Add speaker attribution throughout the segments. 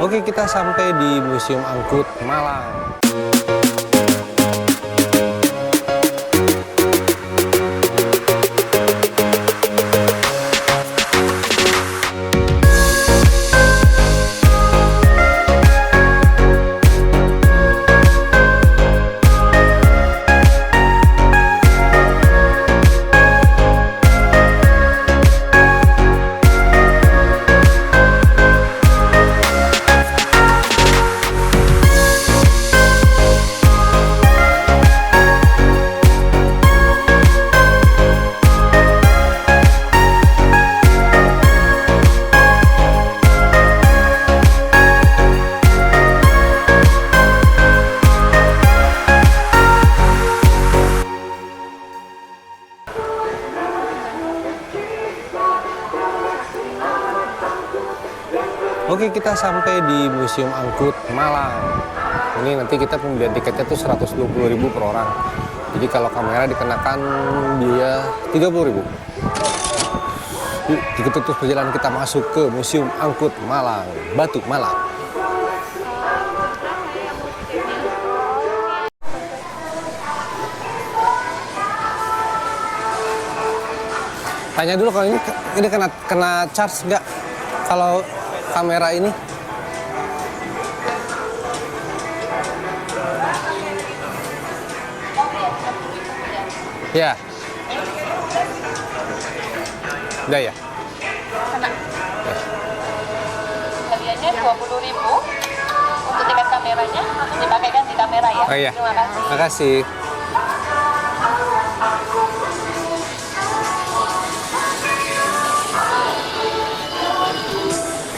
Speaker 1: Oke, kita sampai di Museum Angkut Malang. Oke, kita sampai di Museum Angkut Malang. Ini nanti kita pembelian tiketnya tuh 120.000 per orang. Jadi kalau kamera dikenakan biaya 30.000. Yuk, kita terus perjalanan kita masuk ke Museum Angkut Malang, Batu Malang. Tanya dulu kalau ini kena charge nggak? Kalau kamera ini ya udah ya
Speaker 2: hadiahnya 20.000 untuk tiket kameranya untuk dipakai ganti kamera ya.
Speaker 1: Oh, iya.
Speaker 2: Terima kasih.
Speaker 1: Terima kasih.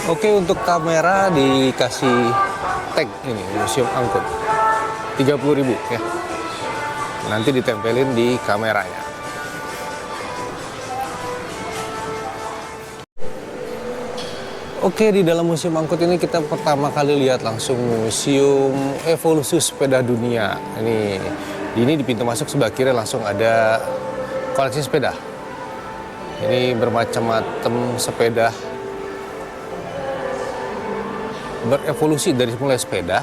Speaker 1: Oke, untuk kamera dikasih tag ini Museum Angkut 30.000 ya. Nanti ditempelin di kameranya. Oke, di dalam Museum Angkut ini kita pertama kali lihat langsung Museum Evolusi Sepeda Dunia. Ini di pintu masuk sebelah kiri langsung ada koleksi sepeda. Ini bermacam-macam sepeda berevolusi dari mulai sepeda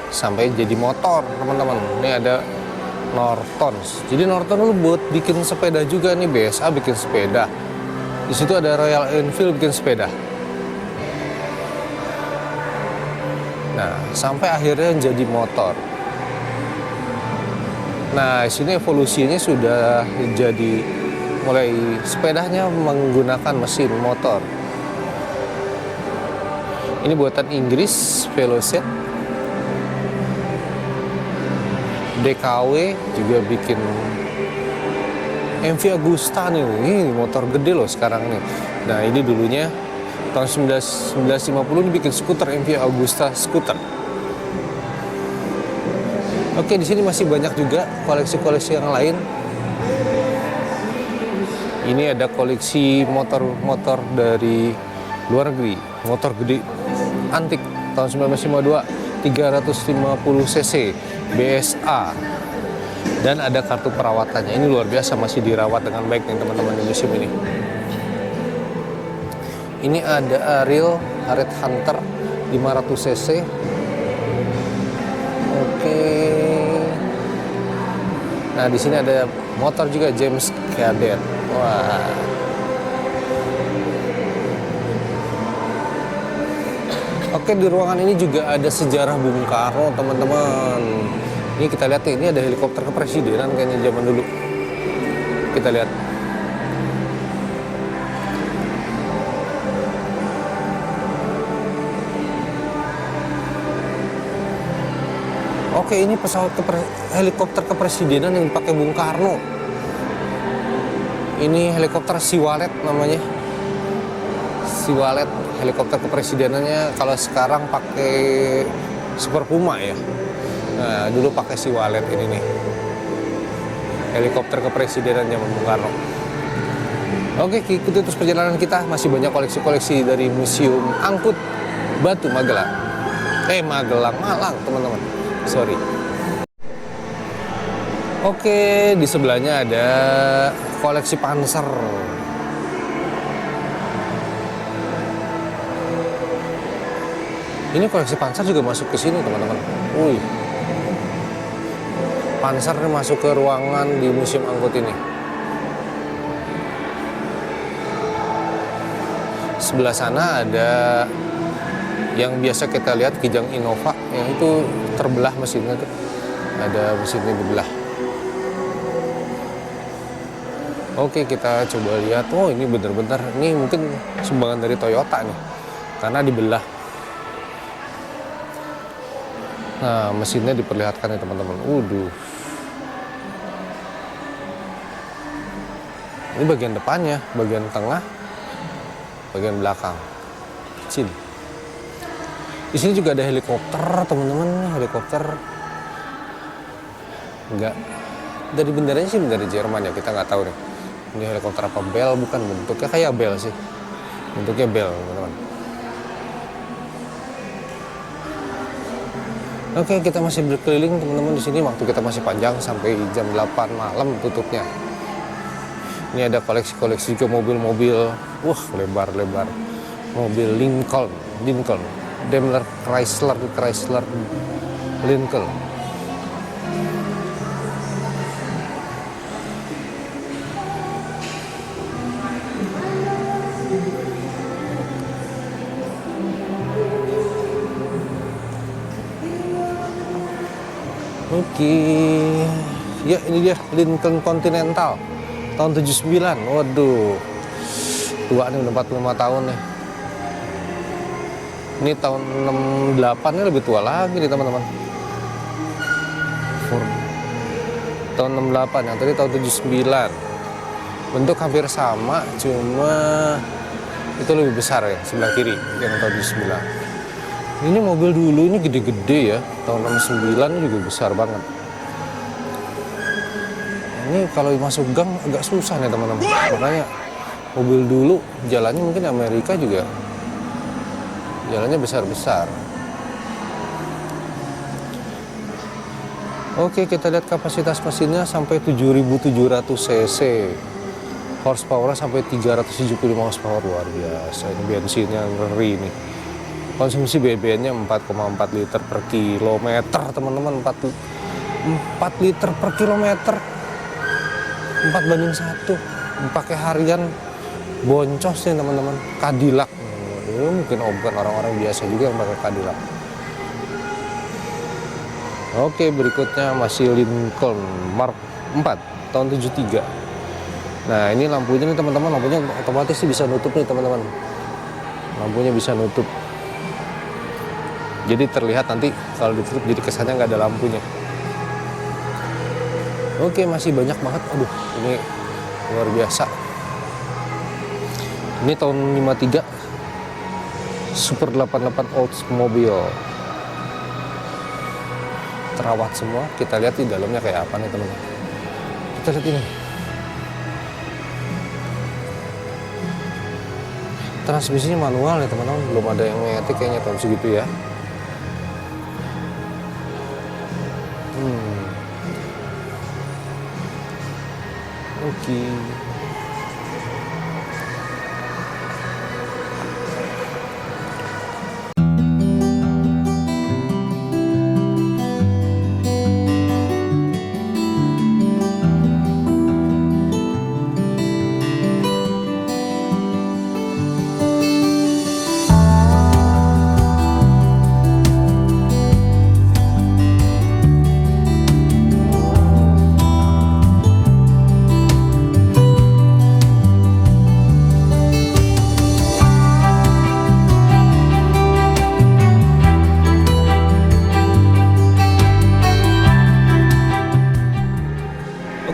Speaker 1: sampai jadi motor, teman-teman. Ini ada Norton. Jadi Norton dulu buat bikin sepeda juga nih, BSA bikin sepeda. Di situ ada Royal Enfield bikin sepeda. Nah, sampai akhirnya jadi motor. Nah, di sini evolusinya sudah jadi mulai sepedanya menggunakan mesin motor. Ini buatan Inggris, Velocet. DKW juga bikin MV Agusta nih. Ini motor gede loh sekarang nih. Nah, ini dulunya tahun 1950 ini bikin skuter MV Agusta skuter. Oke, di sini masih banyak juga koleksi-koleksi yang lain. Ini ada koleksi motor-motor dari luar negeri, motor gede antik tahun 1952, 350 cc BSA, dan ada kartu perawatannya. Ini luar biasa, masih dirawat dengan baik nih teman-teman di museum ini. Ini ada Ariel Red Hunter 500 cc. Oke. Nah, di sini ada motor juga James Cadet. Wah. Oke, di ruangan ini juga ada sejarah Bung Karno, teman-teman. Ini kita lihat nih, ini ada helikopter kepresidenan kayaknya zaman dulu. Kita lihat. Oke, ini pesawat helikopter kepresidenan yang dipakai Bung Karno. Ini helikopter Siwalet namanya. Siwalet, helikopter kepresidenannya. Kalau sekarang pakai Super Puma ya. Nah, dulu pakai Siwalet ini nih. Helikopter kepresidenan zaman Bung Karno. Oke, ikuti terus perjalanan kita. Masih banyak koleksi-koleksi dari Museum Angkut Batu Magelang. Malang, teman-teman. Sorry. Oke, di sebelahnya ada koleksi Panzer. Ini koleksi Panzer juga masuk ke sini teman-teman. Wih, Panzer nih masuk ke ruangan di museum angkut ini. Sebelah sana ada yang biasa kita lihat Kijang Innova, yang itu terbelah mesinnya tuh. Ada mesinnya dibelah. Oke, kita coba lihat. Oh, ini bener-bener, ini mungkin sumbangan dari Toyota nih, karena dibelah. Nah, mesinnya diperlihatkan ya teman-teman. Ini bagian depannya, bagian tengah, bagian belakang. Kecil. Di sini juga ada helikopter, teman-teman. Helikopter. Enggak. Dari benderanya sih bendera Jerman ya, kita nggak tahu nih. Ini helikopter apa, Bell? Bukan, bentuknya kayak Bell sih. Bentuknya Bell, teman-teman. Oke, kita masih berkeliling teman-teman di sini. Waktu kita masih panjang sampai jam 8 malam tutupnya. Ini ada koleksi-koleksi juga mobil-mobil. Wah, lebar-lebar. Mobil Lincoln, Daimler Chrysler, Lincoln. Oke, ya ini dia Lincoln Continental tahun 79. Waduh, tua nih, udah 45 tahun nih. Ini tahun 68, ini lebih tua lagi nih teman-teman. Tahun 68, yang tadi tahun 79. Bentuk hampir sama, cuma itu lebih besar ya, sebelah kiri yang tahun 79. Ini mobil dulu ini gede-gede ya, tahun 69 juga besar banget. Ini kalau masuk gang agak susah nih teman-teman. Makanya mobil dulu jalannya mungkin Amerika juga jalannya besar-besar. Oke, kita lihat kapasitas mesinnya sampai 7.700 cc. Horsepower sampai 375 horsepower, luar biasa. Ini bensinnya ngeri nih. Konsumsi BBM-nya 4,4 liter per kilometer, teman-teman. 4 liter per kilometer. 4:1. Pakai harian boncos nih, teman-teman. Cadillac. Mungkin bukan orang-orang biasa juga yang pakai Cadillac. Oke, berikutnya masih Lincoln Mark 4 tahun 73. Nah, ini lampunya nih teman-teman, lampunya otomatis sih bisa nutup nih teman-teman. Lampunya bisa nutup. Jadi terlihat nanti kalau ditutup jadi kesannya nggak ada lampunya. Oke, masih banyak banget. Aduh, ini luar biasa. Ini tahun 53. Super 88 Oldsmobile. Terawat semua. Kita lihat di dalamnya kayak apa nih teman-teman. Kita lihat ini. Transmisinya manual ya teman-teman. Belum ada yang matic kayaknya tahun segitu ya. Oke.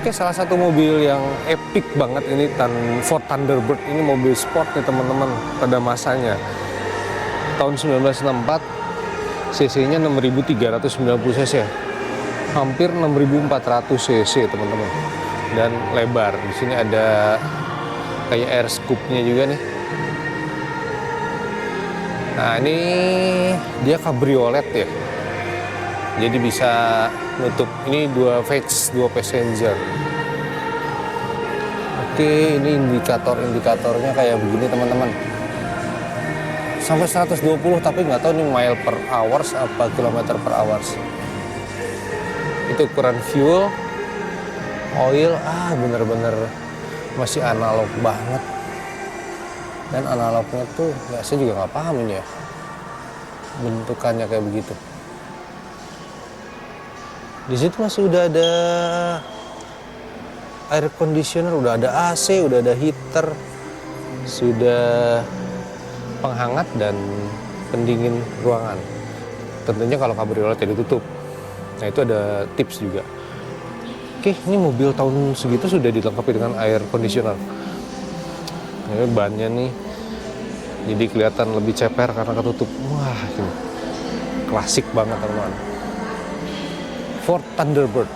Speaker 1: Oke, salah satu mobil yang epic banget ini Ford Thunderbird. Ini mobil sport nih teman-teman pada masanya. Tahun 1964, cc-nya 6.390 cc. Hampir 6.400 cc teman-teman. Dan lebar. Di sini ada kayak air scoop-nya juga nih. Nah, ini dia kabriolet ya. Jadi bisa nutup. Ini 2 passenger. Oke, ini indikatornya kayak begini teman-teman. sampai 120, tapi nggak tahu nih mile per hours apa kilometer per hours. Itu ukuran fuel, oil, bener-bener masih analog banget. Dan analognya tuh ya saya juga nggak paham ini ya, bentukannya kayak begitu. Di situ masih udah ada air conditioner, udah ada AC, udah ada heater, sudah penghangat dan pendingin ruangan. Tentunya kalau cabriolet ya ditutup. Nah itu ada tips juga. Oke, ini mobil tahun segitu sudah dilengkapi dengan air conditioner. Ini bannya nih, jadi kelihatan lebih ceper karena ketutup. Wah, ini klasik banget teman-teman. Ford Thunderbird.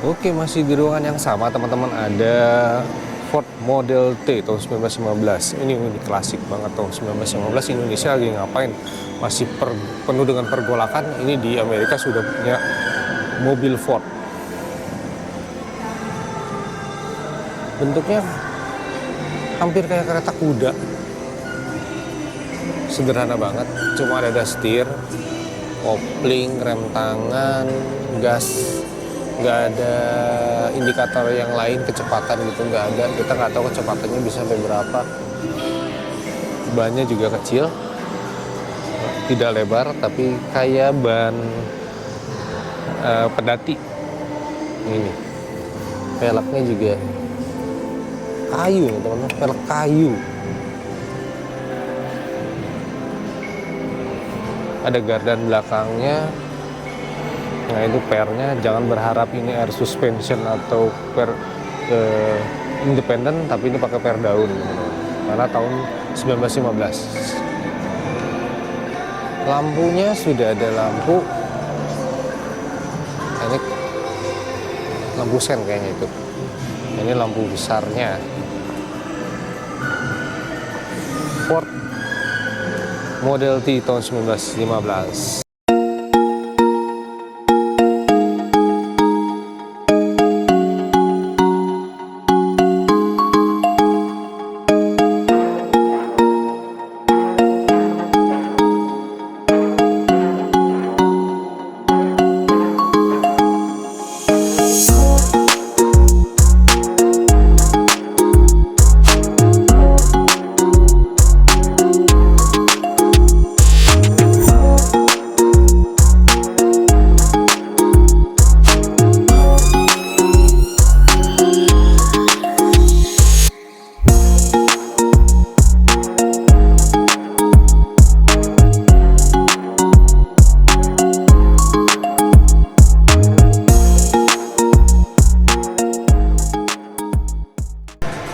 Speaker 1: Oke, masih di ruangan yang sama teman-teman, ada Ford Model T tahun 1915. Ini klasik banget tahun 1915. Indonesia lagi ngapain? Masih penuh dengan pergolakan. Ini di Amerika sudah punya mobil Ford. Bentuknya hampir kayak kereta kuda. Sederhana banget. Cuma ada setir, kopling, rem tangan, gas. Nggak ada indikator yang lain kecepatan gitu, nggak ada. Kita nggak tahu kecepatannya bisa sampai berapa. Bannya juga kecil, tidak lebar, tapi kayak ban pedati. Ini velgnya juga kayu teman-teman, velg kayu. Ada gardan belakangnya. Nah itu pernya, jangan berharap ini air suspension atau per independen, tapi ini pakai per daun karena tahun 1915. Lampunya sudah ada lampu, ini lampu sen kayaknya itu. Ini lampu besarnya. Ford Model T tahun 1915.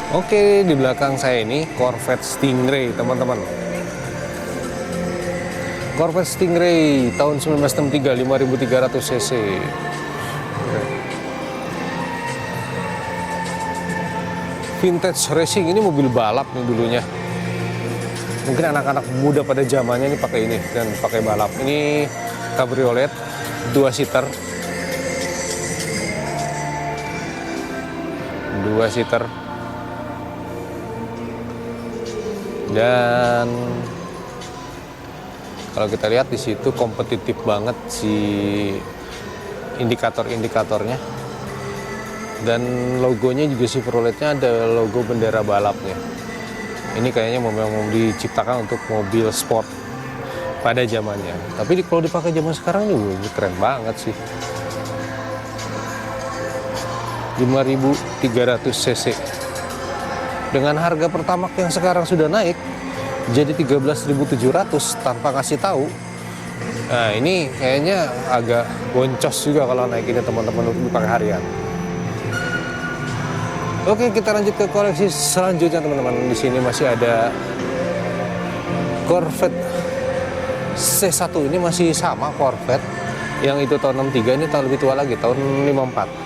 Speaker 1: Oke, di belakang saya ini Corvette Stingray, teman-teman. Corvette Stingray tahun 1963, 5.300 cc. Vintage racing, ini mobil balap nih dulunya. Mungkin anak-anak muda pada zamannya ini pakai ini dan pakai balap. Ini cabriolet 2-seater. 2-seater. Dan kalau kita lihat di situ kompetitif banget si indikator-indikatornya, dan logonya juga Chevroletnya ada logo bendera balapnya. Ini kayaknya memang diciptakan untuk mobil sport pada zamannya. Tapi kalau dipakai zaman sekarang juga keren banget sih. 5.300 cc. Dengan harga Pertamax yang sekarang sudah naik jadi 13.700 tanpa ngasih tahu. Nah ini kayaknya agak boncos juga kalau naik ini teman-teman untuk dipakai harian. Oke, kita lanjut ke koleksi selanjutnya teman-teman. Di sini masih ada Corvette C1. Ini masih sama Corvette. Yang itu tahun 63, ini tahun lebih tua lagi, tahun 54.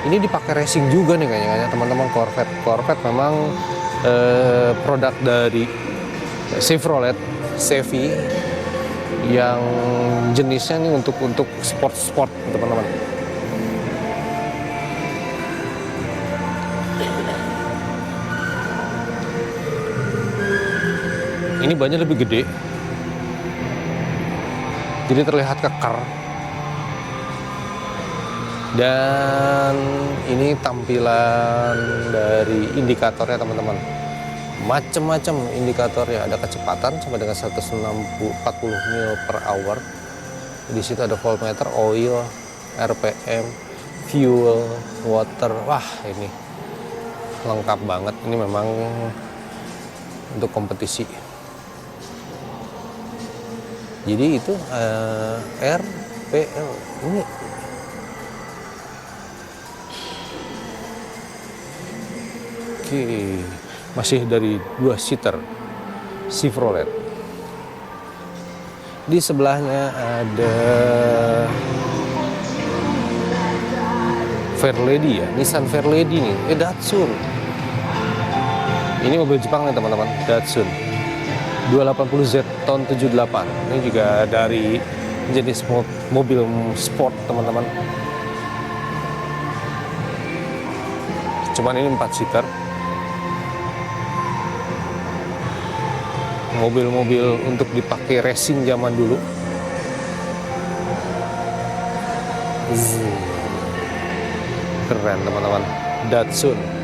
Speaker 1: Ini dipakai racing juga nih kayaknya teman-teman. Corvette memang produk dari Chevrolet Chevy yang jenisnya nih untuk sport teman-teman. Ini bannya lebih gede, jadi terlihat kekar. Dan ini tampilan dari indikatornya teman-teman. Macam-macam indikatornya, ada kecepatan sampai dengan 140 mil per hour. Di situ ada voltmeter, oil, RPM, fuel, water. Wah, ini lengkap banget. Ini memang untuk kompetisi. Jadi itu RPM ini. Oke, masih dari 2 seater Chevrolet. Di sebelahnya ada Fairlady ya, Nissan Fairlady nih, Datsun. Ini mobil Jepang nih teman-teman, Datsun 280Z tahun 78. Ini juga dari jenis mobil sport teman-teman. Cuman ini 4 seater. Mobil-mobil untuk dipakai racing zaman dulu. Keren teman-teman, Datsun.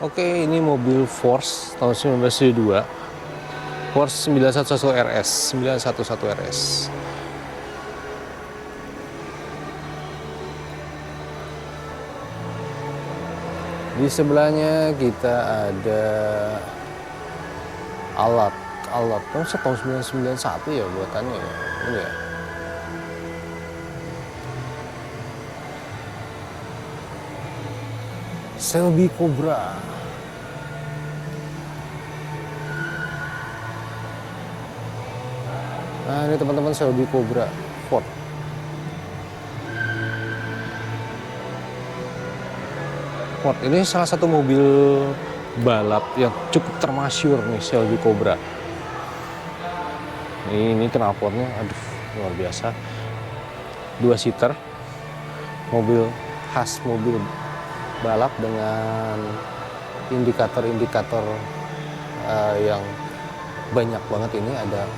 Speaker 1: Oke, ini mobil Force tahun 1972. Force 911 RS, 911 RS. Di sebelahnya kita ada alat tahun 1991 ya buatannya ya. Ini ya. Shelby Cobra. Nah ini teman-teman Shelby Cobra Ford. Ford ini salah satu mobil balap yang cukup termasyur nih, Shelby Cobra. Ini knalpotnya, aduh luar biasa. 2-seater, mobil khas mobil balap dengan indikator-indikator yang banyak banget. Ini ada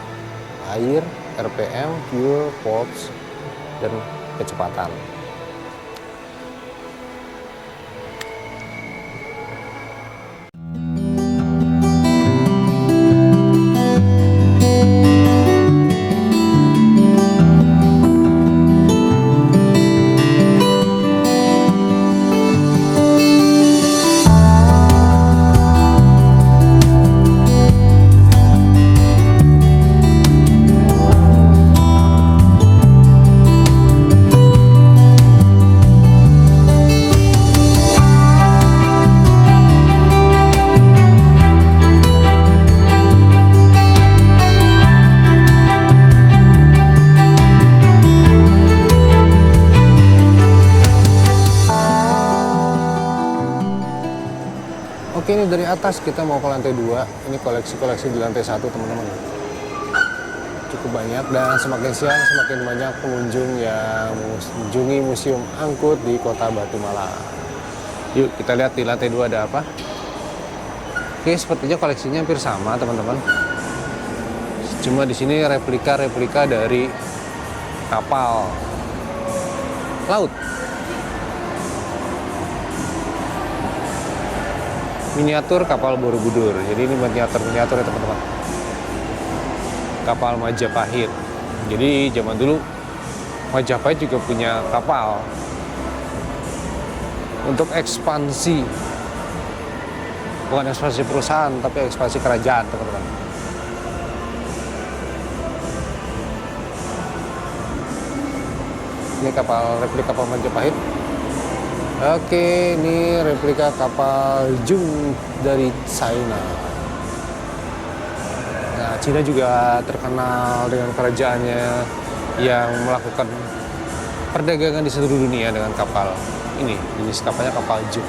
Speaker 1: air, RPM, fuel, volts, dan kecepatan. Oke, ini dari atas kita mau ke lantai 2. Ini koleksi-koleksi di lantai 1 teman-teman. Cukup banyak dan semakin siang semakin banyak pengunjung yang mengunjungi Museum Angkut di Kota Batu Malang. Yuk kita lihat di lantai 2 ada apa. Oke, sepertinya koleksinya hampir sama teman-teman. Cuma di sini replika-replika dari kapal laut. Miniatur kapal Borobudur. Jadi ini miniatur ya teman-teman. Kapal Majapahit. Jadi zaman dulu Majapahit juga punya kapal untuk ekspansi. Bukan ekspansi perusahaan, tapi ekspansi kerajaan teman-teman. Ini kapal replika kapal Majapahit. Oke, ini replika kapal Jung dari China. Nah, China juga terkenal dengan kerajaannya yang melakukan perdagangan di seluruh dunia dengan kapal ini. Jenis kapalnya kapal Jung.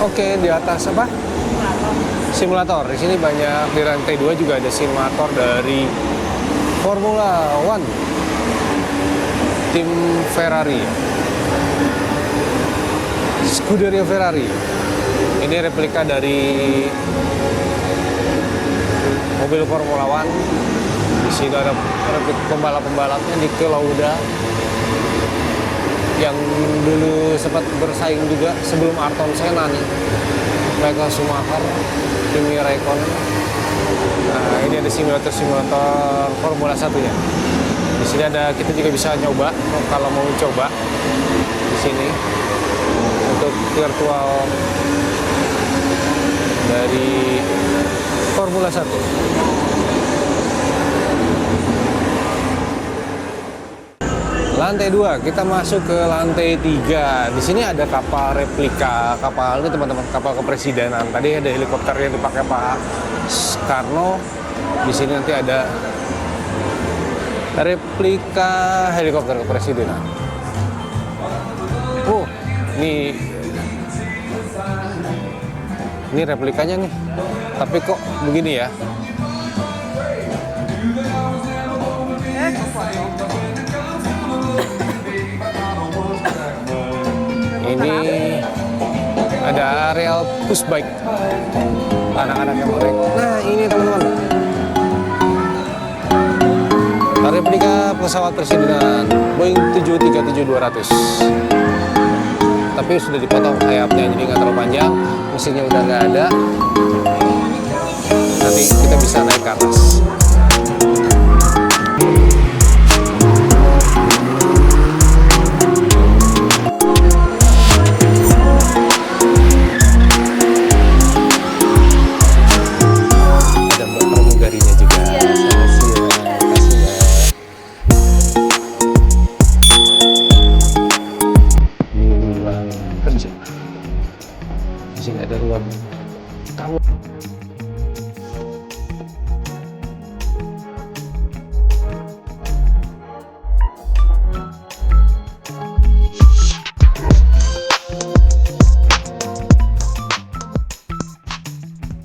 Speaker 1: Oke, di atas apa? Simulator. Di sini banyak, di lantai 2 juga ada simulator dari Formula One. Tim Ferrari, Scuderia Ferrari. Ini replika dari mobil Formula One. Di sini ada pembalap-pembalapnya, Niki Lauda yang dulu sempat bersaing juga sebelum Ayrton Senna nih, Michael Schumacher, Kimi Raikkonen. Nah, ini ada simulator Formula 1-nya. Di sini ada, kita juga bisa nyoba kalau mau coba di sini untuk virtual dari Formula 1. Lantai 2, kita masuk ke lantai 3. Di sini ada kapal replika, kapal ini teman-teman, kapal kepresidenan. Tadi ada helikopter yang dipakai Pak Soekarno. Di sini nanti ada replika helikopter kepresidenan. Oh, ini replikanya nih. Tapi kok begini ya? Ini ada areal push bike. Anak-anak yang mau naik. Nah, ini teman-teman. Replika pesawat presidenan Boeing 737-200. Tapi sudah dipotong sayapnya jadi nggak terlalu panjang, mesinnya udah nggak ada. Nanti kita bisa naik ke atas. sini ada ruang tamu.